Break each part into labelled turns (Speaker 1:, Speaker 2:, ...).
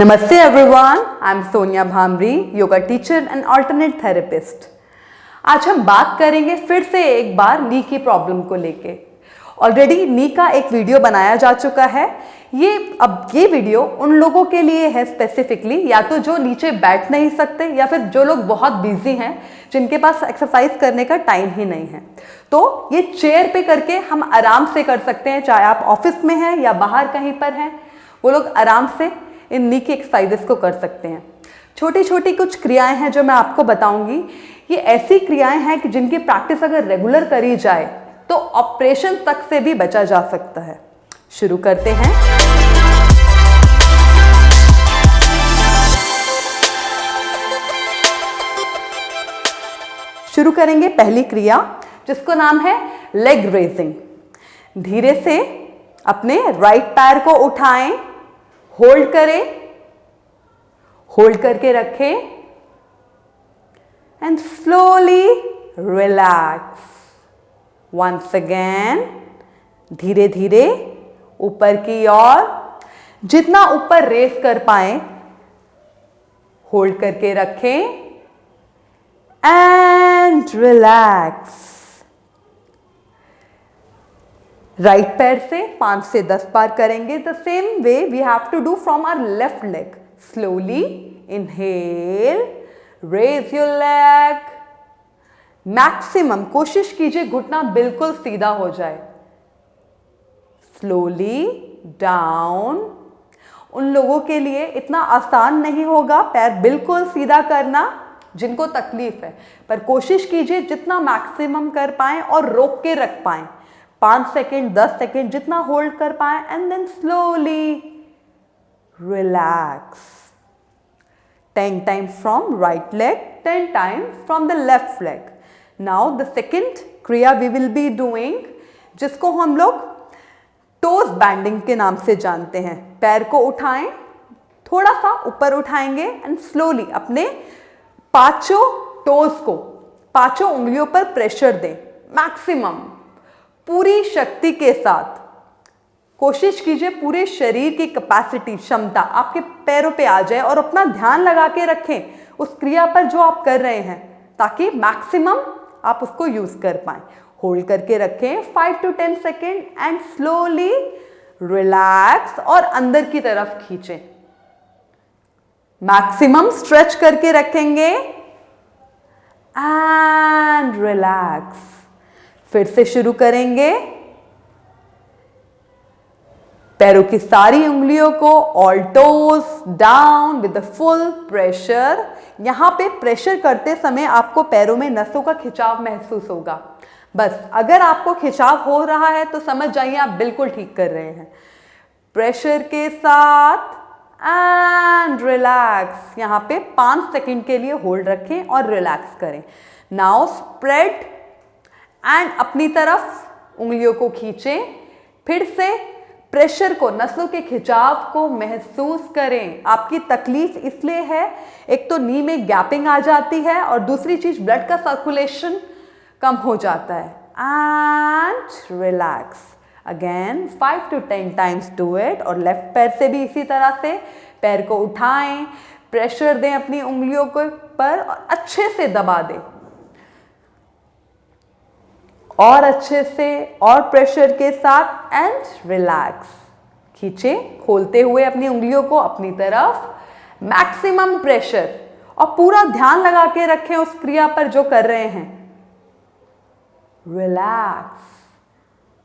Speaker 1: Namaste everyone, I am Sonia Bhamri, yoga teacher and alternate therapist. आज हम बात करेंगे फिर से एक बार नी की प्रॉब्लम को लेके। ऑलरेडी नी का एक वीडियो बनाया जा चुका है। ये वीडियो उन लोगों के लिए है स्पेसिफिकली, या तो जो नीचे बैठ नहीं सकते या फिर जो लोग बहुत बिजी हैं, जिनके पास एक्सरसाइज करने का टाइम ही नहीं है। तो ये चेयर पे करके हम आराम से कर सकते हैं, चाहे आप ऑफिस में हैं या बाहर कहीं पर हैं, वो लोग आराम से इन नी की एक्सरसाइजेस को कर सकते हैं। छोटी छोटी कुछ क्रियाएं हैं जो मैं आपको बताऊंगी। ये ऐसी क्रियाएं हैं कि जिनकी प्रैक्टिस अगर रेगुलर करी जाए तो ऑपरेशन तक से भी बचा जा सकता है। शुरू करते हैं। शुरू करेंगे पहली क्रिया, जिसको नाम है लेग रेजिंग। धीरे से अपने राइट पैर को उठाएं, होल्ड करें, होल्ड करके रखें and slowly relax. Once again, धीरे धीरे ऊपर की ओर, जितना ऊपर रेस कर पाए होल्ड करके रखें एंड रिलैक्स। राइट पैर से 5 से 10 बार करेंगे। The same way we have to do from our left leg. Slowly inhale, raise your leg. Maximum कोशिश कीजिए घुटना बिल्कुल सीधा हो जाए। Slowly down. उन लोगों के लिए इतना आसान नहीं होगा पैर बिल्कुल सीधा करना जिनको तकलीफ है, पर कोशिश कीजिए जितना मैक्सिमम कर पाएं और रोक के रख पाएं। 5 सेकेंड, 10 सेकेंड, जितना होल्ड कर पाएं and then slowly relax. 10 times from right leg, 10 times from the left leg. Now the second क्रिया we will be doing, जिसको हम लोग टोज बैंडिंग के नाम से जानते हैं। पैर को उठाएं, थोड़ा सा ऊपर उठाएंगे एंड स्लोली अपने पांचों टोज को, पांचों उंगलियों पर प्रेशर दें। मैक्सिमम पूरी शक्ति के साथ कोशिश कीजिए पूरे शरीर की कैपेसिटी, क्षमता आपके पैरों पे आ जाए और अपना ध्यान लगा के रखें उस क्रिया पर जो आप कर रहे हैं, ताकि मैक्सिमम आप उसको यूज कर पाएं। होल्ड करके रखें 5 to 10 second and slowly relax और अंदर की तरफ खींचें। मैक्सिमम स्ट्रेच करके रखेंगे एंड रिलैक्स। फिर से शुरू करेंगे। पैरों की सारी उंगलियों को all toes down with the full pressure. यहां पे प्रेशर करते समय आपको पैरों में नसों का खिंचाव महसूस होगा। बस अगर आपको खिंचाव हो रहा है तो समझ जाइए आप बिल्कुल ठीक कर रहे हैं। प्रेशर के साथ एंड रिलैक्स। यहां पे 5 सेकंड के लिए होल्ड रखें और रिलैक्स करें। नाउ स्प्रेड एंड अपनी तरफ उंगलियों को खींचें। फिर से प्रेशर को, नसों के खिंचाव को महसूस करें। आपकी तकलीफ इसलिए है, एक तो नी में गैपिंग आ जाती है और दूसरी चीज ब्लड का सर्कुलेशन कम हो जाता है। And relax again 5 to 10 times do it. और लेफ्ट पैर से भी इसी तरह से पैर को उठाएं, प्रेशर दें अपनी उंगलियों को पर और अच्छे से दबा दें और अच्छे से और प्रेशर के साथ एंड रिलैक्स। खींचे खोलते हुए अपनी उंगलियों को अपनी तरफ। मैक्सिमम प्रेशर और पूरा ध्यान लगा के रखें उस क्रिया पर जो कर रहे हैं। Relax,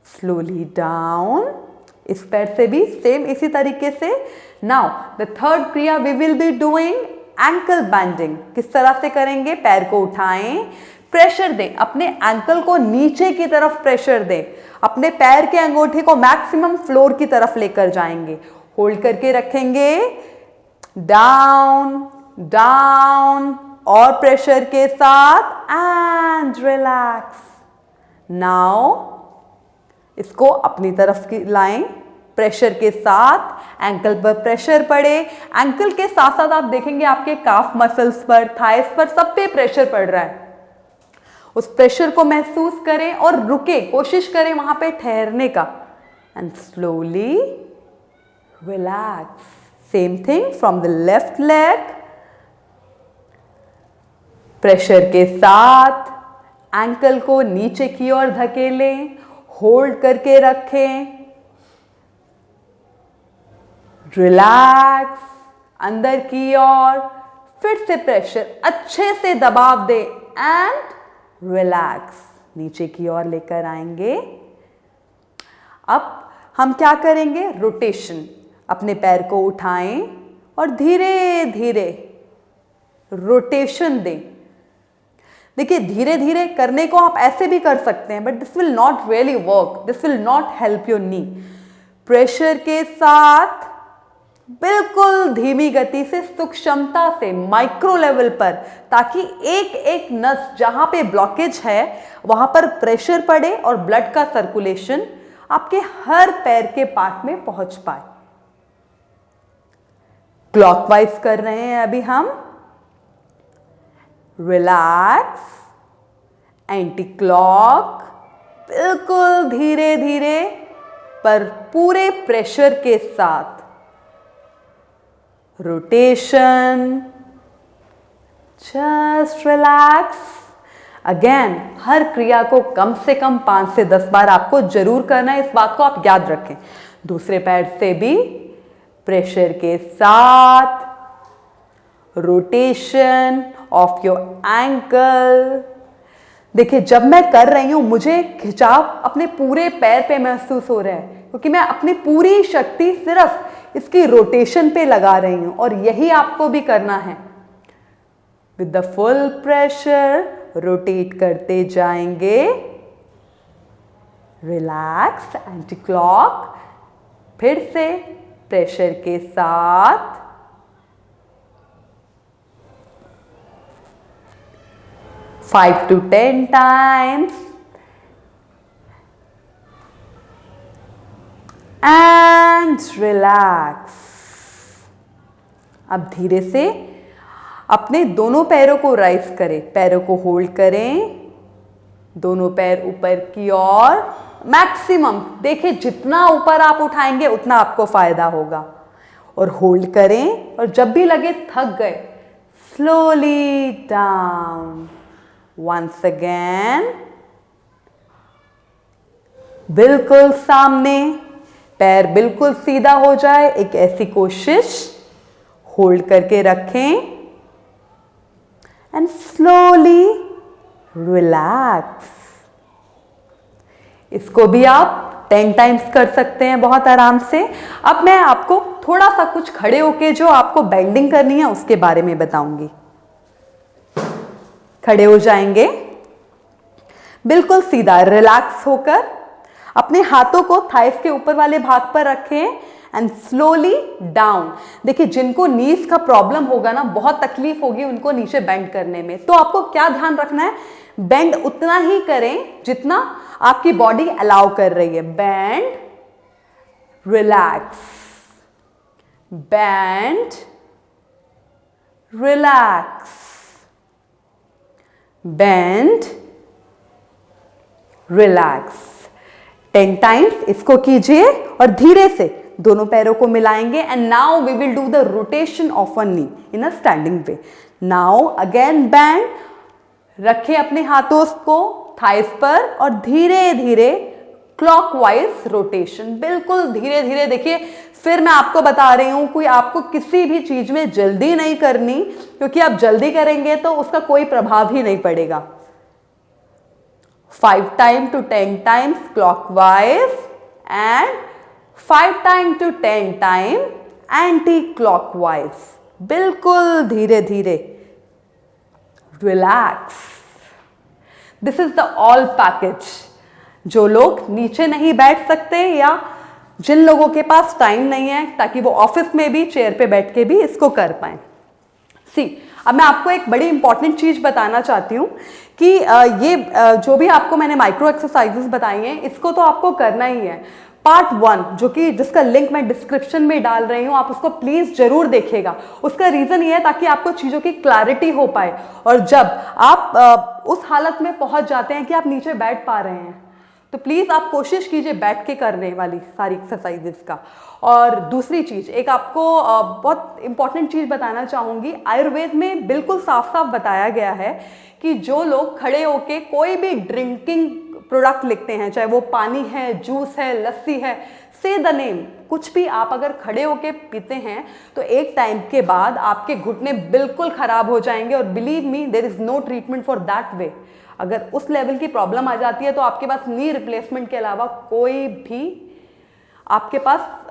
Speaker 1: slowly down. इस पैर से भी सेम इसी तरीके से। नाउ द थर्ड क्रिया we will be doing ankle bending. किस तरह से करेंगे? पैर को उठाएं, प्रेशर दें, अपने एंकल को नीचे की तरफ प्रेशर दें, अपने पैर के अंगूठे को मैक्सिमम फ्लोर की तरफ लेकर जाएंगे। होल्ड करके रखेंगे, डाउन डाउन और प्रेशर के साथ एंड रिलैक्स। नाउ इसको अपनी तरफ लाएं, प्रेशर के साथ एंकल पर प्रेशर पड़े। एंकल के साथ साथ आप देखेंगे आपके काफ मसल्स पर, थाइस पर, सब पे प्रेशर पड़ रहा है। उस प्रेशर को महसूस करें और रुके, कोशिश करें वहां पे ठहरने का and slowly relax. Same thing from the left leg, pressure के साथ एंकल को नीचे की ओर धकेलें, होल्ड करके रखें, रिलैक्स, अंदर की ओर, फिर से प्रेशर अच्छे से दबाव दें एंड रिलैक्स, नीचे की ओर लेकर आएंगे। अब हम क्या करेंगे, रोटेशन, अपने पैर को उठाएं और धीरे धीरे रोटेशन दें। देखिए धीरे धीरे करने को आप ऐसे भी कर सकते हैं, but this will not really work, this will not help your knee. Pressure के साथ बिल्कुल धीमी गति से, सूक्ष्मता से, माइक्रो लेवल पर, ताकि एक एक नस जहां पे ब्लॉकेज है वहां पर प्रेशर पड़े और ब्लड का सर्कुलेशन आपके हर पैर के पार्ट में पहुंच पाए। क्लॉकवाइज कर रहे हैं अभी हम, रिलैक्स, एंटी क्लॉक, बिल्कुल धीरे धीरे पर पूरे प्रेशर के साथ, रोटेशन, जस्ट रिलैक्स। अगेन हर क्रिया को कम से कम 5 से 10 बार आपको जरूर करना है, इस बात को आप याद रखें। दूसरे पैर से भी प्रेशर के साथ, रोटेशन ऑफ योर एंकल। देखिए जब मैं कर रही हूं मुझे खिंचाव अपने पूरे पैर पे महसूस हो रहा है, क्योंकि मैं अपनी पूरी शक्ति सिर्फ इसकी रोटेशन पे लगा रही हूं, और यही आपको भी करना है। With the full pressure rotate करते जाएंगे, रिलैक्स, एंटी क्लॉक, फिर से प्रेशर के साथ, 5 to 10 times, and relax। अब धीरे से अपने दोनों पैरों को राइज करें, पैरों को होल्ड करें, दोनों पैर ऊपर की ओर, मैक्सिमम देखिए जितना ऊपर आप उठाएंगे उतना आपको फायदा होगा, और होल्ड करें, और जब भी लगे थक गए स्लोली डाउन। Once again, बिल्कुल सामने, पैर बिल्कुल सीधा हो जाए, एक ऐसी कोशिश, होल्ड करके रखें एंड स्लोली रिलैक्स। इसको भी आप 10 टाइम्स कर सकते हैं बहुत आराम से। अब मैं आपको थोड़ा सा कुछ खड़े होके जो आपको बेंडिंग करनी है उसके बारे में बताऊंगी। खड़े हो जाएंगे, बिल्कुल सीधा, रिलैक्स होकर अपने हाथों को थाइस के ऊपर वाले भाग पर रखें एंड स्लोली डाउन। देखिए जिनको नीज का प्रॉब्लम होगा ना, बहुत तकलीफ होगी उनको नीचे बेंड करने में, तो आपको क्या ध्यान रखना है, बेंड उतना ही करें जितना आपकी बॉडी अलाउ कर रही है। Bend, relax, bend, relax, bend, relax. 10 times इसको कीजिए और धीरे से दोनों पैरों को मिलाएंगे and now we will do the rotation of a knee in a standing way. Now again bend, रखें अपने हाथों को थाइस पर और धीरे धीरे क्लॉकवाइज रोटेशन, बिल्कुल धीरे धीरे। देखिए फिर मैं आपको बता रही हूं, कोई आपको किसी भी चीज में जल्दी नहीं करनी, क्योंकि आप जल्दी करेंगे तो उसका कोई प्रभाव ही नहीं पड़ेगा। 5 time to 10 times clockwise and 5 time to 10 time anti clockwise, बिल्कुल धीरे धीरे, relax. This is the all package. जो लोग नीचे नहीं बैठ सकते या जिन लोगों के पास टाइम नहीं है ताकि वो ऑफिस में भी चेयर पे बैठ के भी इसको कर पाएं। अब मैं आपको एक बड़ी इंपॉर्टेंट चीज बताना चाहती हूँ कि ये जो भी आपको मैंने माइक्रो एक्सरसाइजेस बताई हैं, इसको तो आपको करना ही है। पार्ट 1 जो कि जिसका लिंक मैं डिस्क्रिप्शन में डाल रही हूँ, आप उसको प्लीज जरूर देखिएगा। उसका रीजन ये है ताकि आपको चीजों की क्लैरिटी हो पाए, और जब आप उस हालत में पहुंच जाते हैं कि आप नीचे बैठ पा रहे हैं, तो प्लीज़ आप कोशिश कीजिए बैठ के करने वाली सारी एक्सरसाइजेस का। और दूसरी चीज़, एक आपको बहुत इंपॉर्टेंट चीज़ बताना चाहूँगी, आयुर्वेद में बिल्कुल साफ साफ बताया गया है कि जो लोग खड़े होके कोई भी ड्रिंकिंग प्रोडक्ट लिखते हैं, चाहे वो पानी है, जूस है, लस्सी है, से द नेम, कुछ भी आप अगर खड़े होके पीते हैं तो एक टाइम के बाद आपके घुटने बिल्कुल ख़राब हो जाएंगे। और believe me, there is no treatment for that way. अगर उस लेवल की प्रॉब्लम आ जाती है तो आपके पास नी रिप्लेसमेंट के अलावा कोई भी आपके पास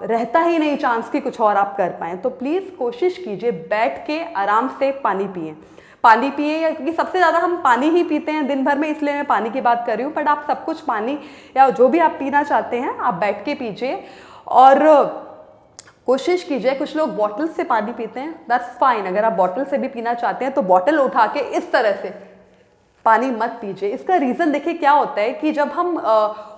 Speaker 1: रहता ही नहीं चांस कि कुछ और आप कर पाएँ। तो प्लीज़ कोशिश कीजिए बैठ के आराम से पानी पिएं, क्योंकि सबसे ज़्यादा हम पानी ही पीते हैं दिन भर में, इसलिए मैं पानी की बात कर रही हूँ। बट आप सब कुछ पानी या जो भी आप पीना चाहते हैं आप बैठ के पीजिए। और कोशिश कीजिए, कुछ लोग बॉटल से पानी पीते हैं, दैट्स फाइन। अगर आप बॉटल से भी पीना चाहते हैं तो बॉटल उठा के इस तरह से पानी मत पीजिए। इसका रीज़न देखिए क्या होता है कि जब हम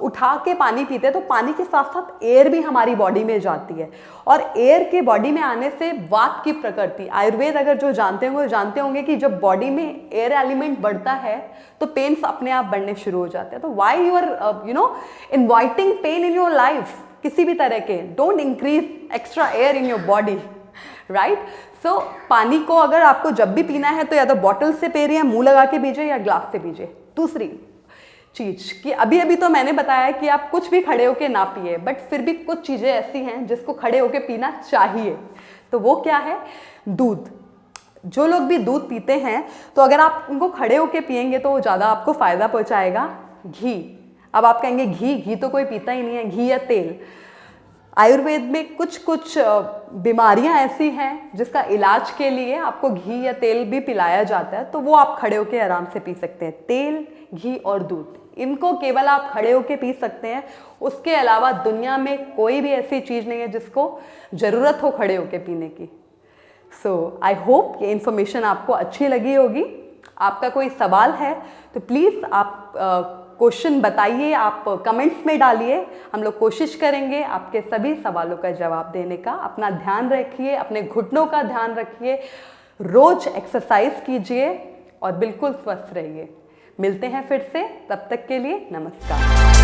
Speaker 1: उठा के पानी पीते हैं तो पानी के साथ साथ एयर भी हमारी बॉडी में जाती है, और एयर के बॉडी में आने से वात की प्रकृति, आयुर्वेद अगर जो जानते होंगे जानते होंगे कि जब बॉडी में एयर एलिमेंट बढ़ता है तो पेन्स अपने आप बढ़ने शुरू हो जाते हैं। तो why you are inviting pain in your life किसी भी तरह के, don't increase extra air in your body, right. So पानी को अगर आपको जब भी पीना है तो या तो बॉटल से पी रही है, मुंह लगा के पीजिए, या ग्लास से पीजिए। दूसरी चीज़ कि अभी तो मैंने बताया कि आप कुछ भी खड़े होके ना पिए, बट फिर भी कुछ चीज़ें ऐसी हैं जिसको खड़े होके पीना चाहिए। तो वो क्या है? दूध। जो लोग भी दूध पीते हैं तो अगर आप उनको खड़े होके पिएंगे तो ज़्यादा आपको फ़ायदा पहुँचाएगा। घी, अब आप कहेंगे घी तो कोई पीता ही नहीं है, घी या तेल। आयुर्वेद में कुछ बीमारियां ऐसी हैं जिसका इलाज के लिए आपको घी या तेल भी पिलाया जाता है, तो वो आप खड़े होकर आराम से पी सकते हैं। तेल, घी और दूध, इनको केवल आप खड़े होकर पी सकते हैं। उसके अलावा दुनिया में कोई भी ऐसी चीज़ नहीं है जिसको ज़रूरत हो खड़े होकर पीने की। सो आई होप ये इन्फॉर्मेशन आपको अच्छी लगी होगी। आपका कोई सवाल है तो प्लीज़ आप क्वेश्चन बताइए, आप कमेंट्स में डालिए। हम लोग कोशिश करेंगे आपके सभी सवालों का जवाब देने का। अपना ध्यान रखिए, अपने घुटनों का ध्यान रखिए, रोज एक्सरसाइज कीजिए और बिल्कुल स्वस्थ रहिए। मिलते हैं फिर से, तब तक के लिए नमस्कार।